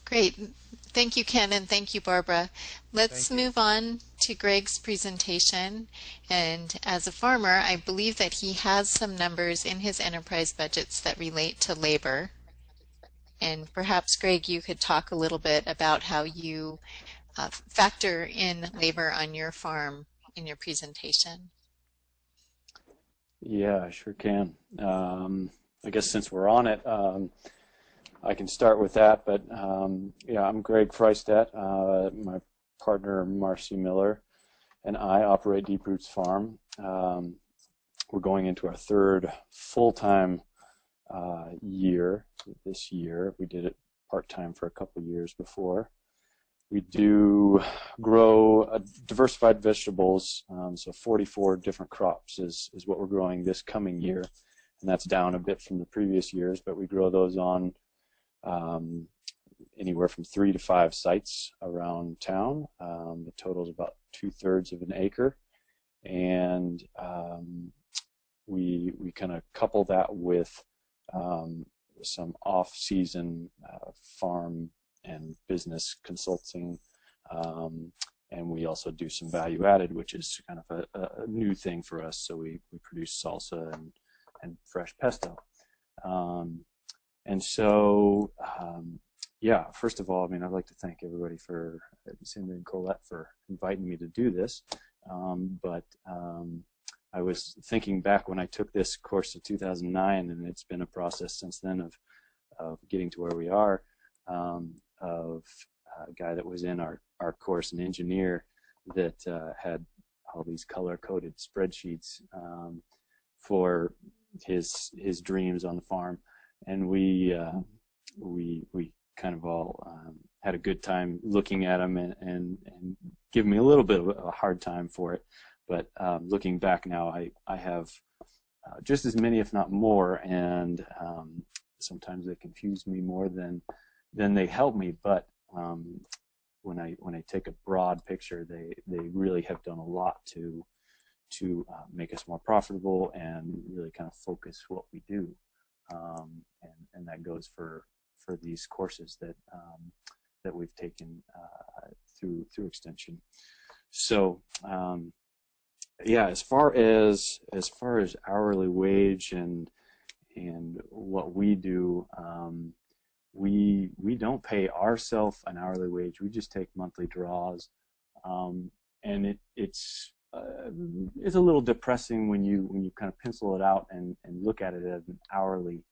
Great. Thank you, Ken, and thank you, Barbara. Let's Thank you. move on to Greg's presentation. And as a farmer, I believe that he has some numbers in his enterprise budgets that relate to labor. And perhaps, Greg, you could talk a little bit about how you factor in labor on your farm in your presentation. Yeah, I sure can. I guess since we're on it, I can start with that. But yeah, I'm Greg Freistedt. My partner Marcy Miller and I operate Deep Roots Farm. We're going into our third full-time year this year. We did it part-time for a couple of years before. We do grow diversified vegetables, so 44 different crops is what we're growing this coming year, and that's down a bit from the previous years, but we grow those on anywhere from 3 to 5 sites around town. The total is about 2/3 of an acre, and we kind of couple that with some off-season farm and business consulting, and we also do some value added, which is kind of a new thing for us. So we produce salsa and fresh pesto. And so, yeah, first of all, I mean, I'd like to thank everybody for, Cindy and Colette, for inviting me to do this. But I was thinking back when I took this course in 2009, and it's been a process since then of getting to where we are, of a guy that was in our course, an engineer that had all these color-coded spreadsheets for his dreams on the farm, and we kind of all had a good time looking at them and giving me a little bit of a hard time for it. But looking back now, I have just as many, if not more, and sometimes they confuse me more than they help me. But when I take a broad picture, they really have done a lot to make us more profitable and really kind of focus what we do, and that goes for these courses that we've taken through Extension. So yeah, as far as hourly wage and what we do, we don't pay ourselves an hourly wage. We just take monthly draws, and it's a little depressing when you kind of pencil it out and look at it as an hourly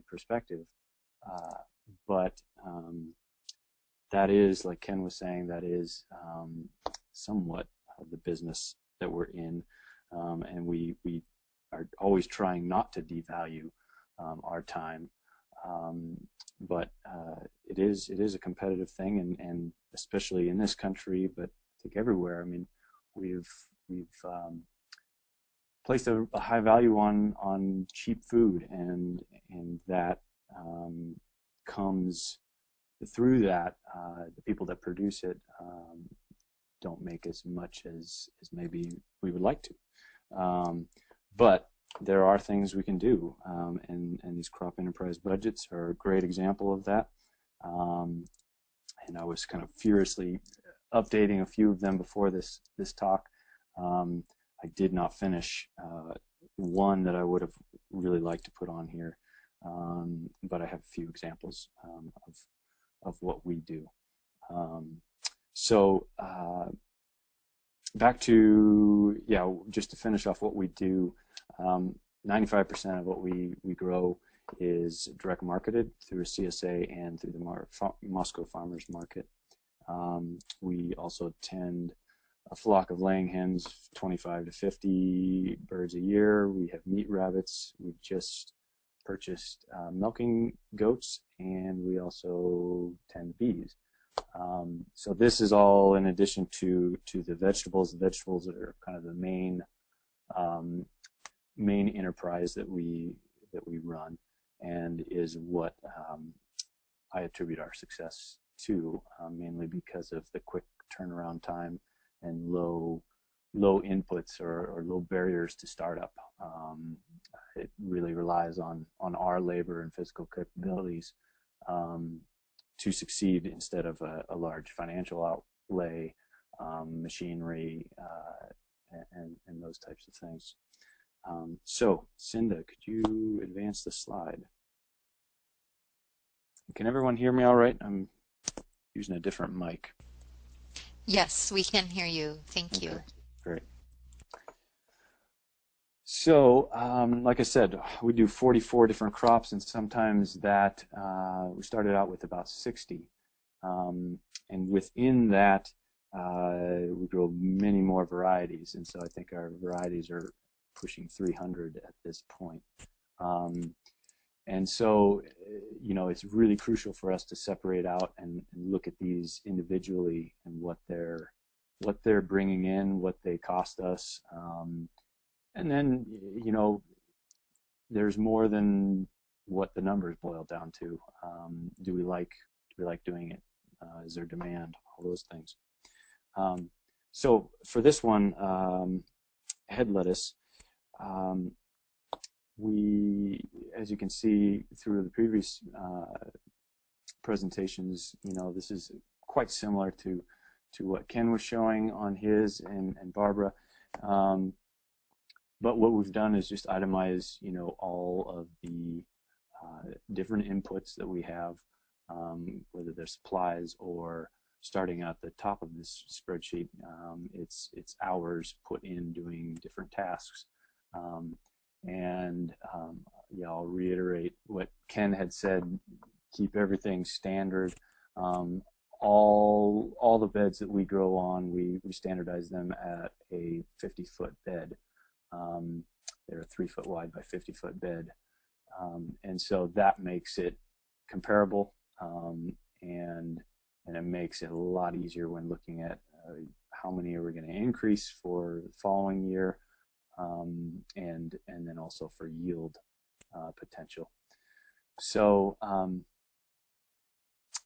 perspective. But that is, like Ken was saying, that is somewhat of the business that we're in, and we are always trying not to devalue our time, but it is a competitive thing, and especially in this country, but I think everywhere. I mean, we've placed a high value on cheap food, and that comes through that. The people that produce it don't make as much as maybe we would like to, but there are things we can do, and these crop enterprise budgets are a great example of that. And I was kind of furiously updating a few of them before this talk. I did not finish one that I would have really liked to put on here, but I have a few examples of what we do. So back to, yeah, just to finish off what we do. 95% of what we grow is direct marketed through a CSA and through the Moscow Farmers Market. We attend tend a flock of laying hens, 25 to 50 birds a year. We have meat rabbits. We've just purchased milking goats, and we also tend bees. So this is all in addition to the vegetables. The vegetables are kind of the main enterprise that we run, and is what I attribute our success to, mainly because of the quick turnaround time and low inputs or low barriers to startup. It really relies on our labor and physical capabilities to succeed instead of a large financial outlay, machinery, and those types of things. So, Cinda, could you advance the slide? Can everyone hear me all right? I'm using a different mic. Yes, we can hear you. Thank Okay, you. great. So, like I said, we do 44 different crops, and sometimes that we started out with about 60. And within that, we grow many more varieties, and so I think our varieties are pushing 300 at this point. And so, you know, it's really crucial for us to separate out and look at these individually and what they're bringing in, what they cost us, and then, you know, there's more than what the numbers boil down to. Do we like doing it? Is there demand? All those things. So for this one, head lettuce, we, as you can see through the previous presentations, you know, this is quite similar to what Ken was showing on his and Barbara. But what we've done is just itemize, you know, all of the different inputs that we have, whether they're supplies or starting at the top of this spreadsheet, it's hours put in doing different tasks. Yeah, I'll reiterate what Ken had said, keep everything standard. All the beds that we grow on, we standardize them at a 50-foot bed. They're a 3-foot wide by 50-foot bed. And so that makes it comparable, and it makes it a lot easier when looking at how many are we going to increase for the following year, and then also for yield potential. So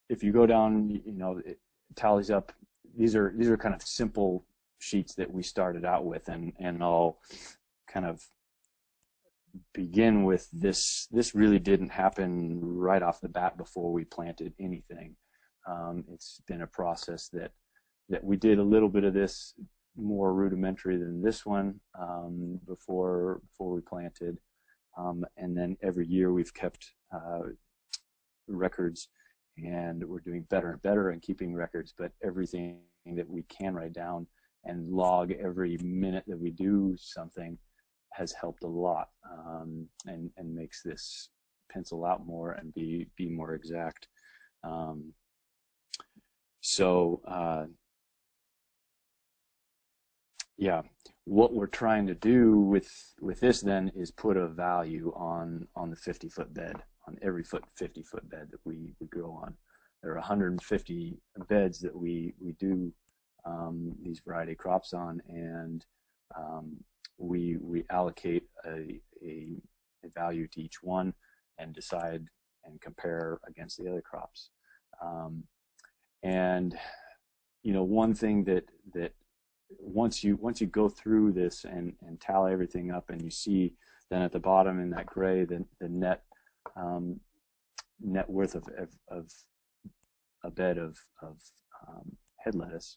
if you go down, you know, it tallies up. These are kind of simple sheets that we started out with, and I'll kind of begin with this. This really didn't happen right off the bat before we planted anything. It's been a process that we did a little bit of this more rudimentary than this one before we planted, and then every year we've kept records, and we're doing better and better and keeping records. But everything that we can write down and log every minute that we do something has helped a lot, and makes this pencil out more and be more exact. Yeah, what we're trying to do with this then is put a value on the 50-foot bed, on every 50-foot bed that we grow on. There are 150 beds that we do these variety crops on, and we allocate a value to each one and decide and compare against the other crops. And you know, one thing that once you go through this and tally everything up, and you see then at the bottom in that gray the net worth of a bed of head lettuce,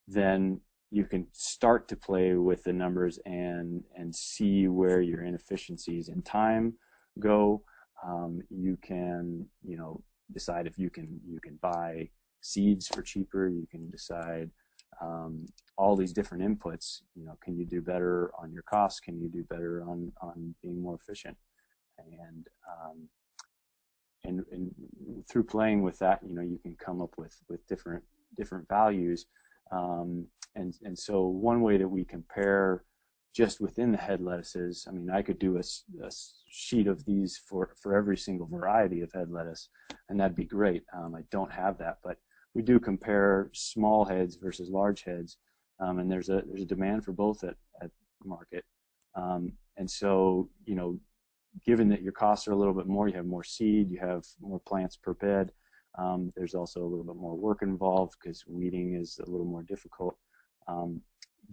then you can start to play with the numbers and see where your inefficiencies in time go. You can, you know, decide if you can buy seeds for cheaper. You can decide all these different inputs. You know, can you do better on your costs? Can you do better on being more efficient? And through playing with that, you know, you can come up with different values. And so one way that we compare just within the head lettuces, I mean, I could do a sheet of these for every single variety of head lettuce, and that'd be great. I don't have that, but we do compare small heads versus large heads, and there's a demand for both at market. And so, you know, given that your costs are a little bit more, you have more seed, you have more plants per bed. There's also a little bit more work involved because weeding is a little more difficult.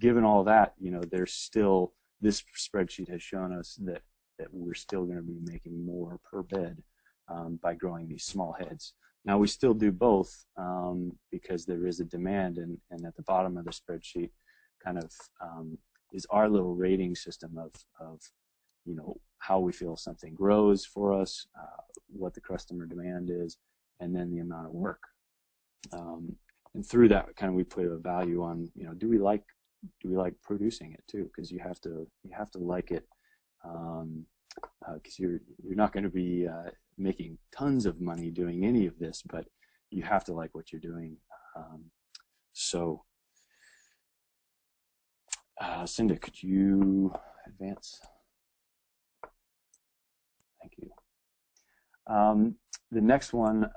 Given all that, you know, there's still, this spreadsheet has shown us that we're still going to be making more per bed by growing these small heads. Now we still do both because there is a demand, and at the bottom of the spreadsheet kind of is our little rating system of how we feel something grows for us, what the customer demand is, and then the amount of work. And through that, kind of we put a value on, do we like producing it too? Because you have to like it, because you're not going to be making tons of money doing any of this, but you have to like what you're doing. So, Cinda, could you advance? Thank you. The next one,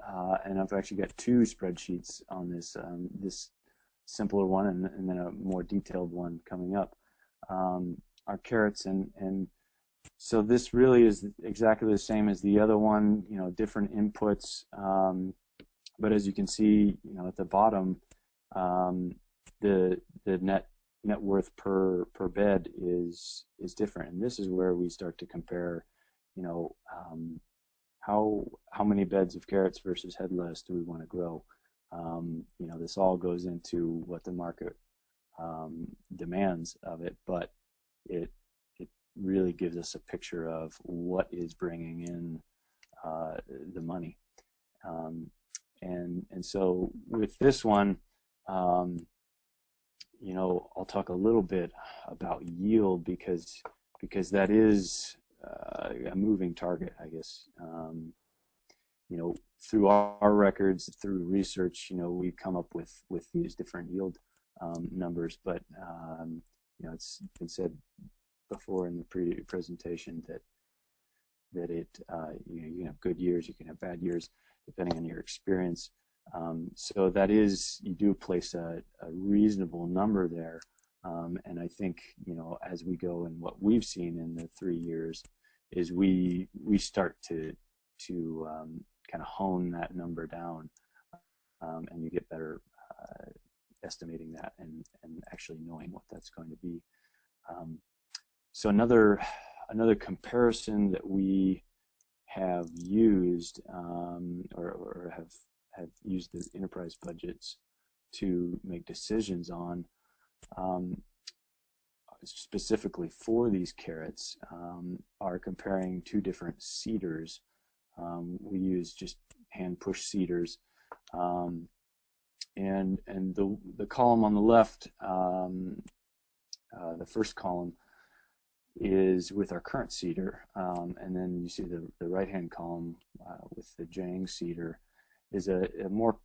and I've actually got two spreadsheets on this, this simpler one and then a more detailed one coming up, are carrots. And so this really is exactly the same as the other one, different inputs. But as you can see, at the bottom, the net worth per bed is different. And this is where we start to compare, how many beds of carrots versus head lettuce do we want to grow? This all goes into what the market demands of it, but it really gives us a picture of what is bringing in the money. And so with this one, I'll talk a little bit about yield because that is a moving target, I guess. Through our records, through research, we come up with these different yield numbers, but it's been said before in the presentation that it you can have good years, you can have bad years, depending on your experience. So that is, you do place a reasonable number there, and I think as we go, and what we've seen in the 3 years is we start to kind of hone that number down, and you get better estimating that and actually knowing what that's going to be. So another comparison that we have used, or have used the enterprise budgets to make decisions on, specifically for these carrots, are comparing two different seeders. We use just hand push seeders, and the column on the left, the first column, is with our current seeder, and then you see the right hand column with the Jang seeder is a more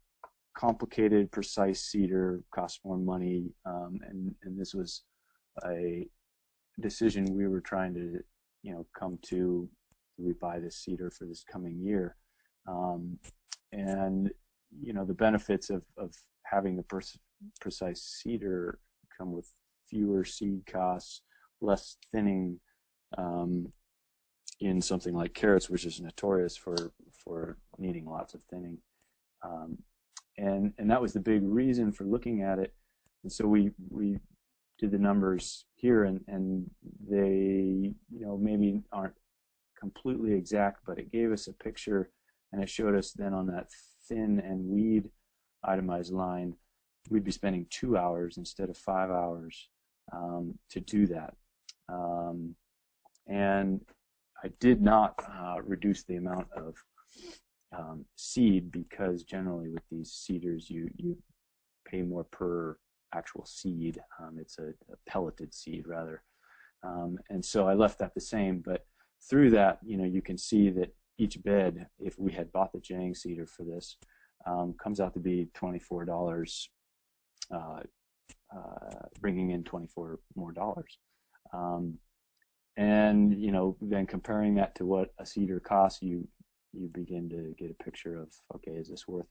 complicated, precise seeder, costs more money, and this was a decision we were trying to come to. Do we buy this seeder for this coming year? And the benefits of having the precise seeder come with fewer seed costs, less thinning in something like carrots, which is notorious for needing lots of thinning. And that was the big reason for looking at it. And so we did the numbers here, and they maybe aren't completely exact, but it gave us a picture, and it showed us then on that thin and weed itemized line, we'd be spending 2 hours instead of 5 hours to do that. And I did not reduce the amount of seed, because generally with these seeders you pay more per actual seed. It's a pelleted seed rather, and so I left that the same. But through that, you can see that each bed, if we had bought the Jang seeder for this, comes out to be $24, bringing in $24 more. And then comparing that to what a seeder costs, you begin to get a picture of, okay, is this worth it?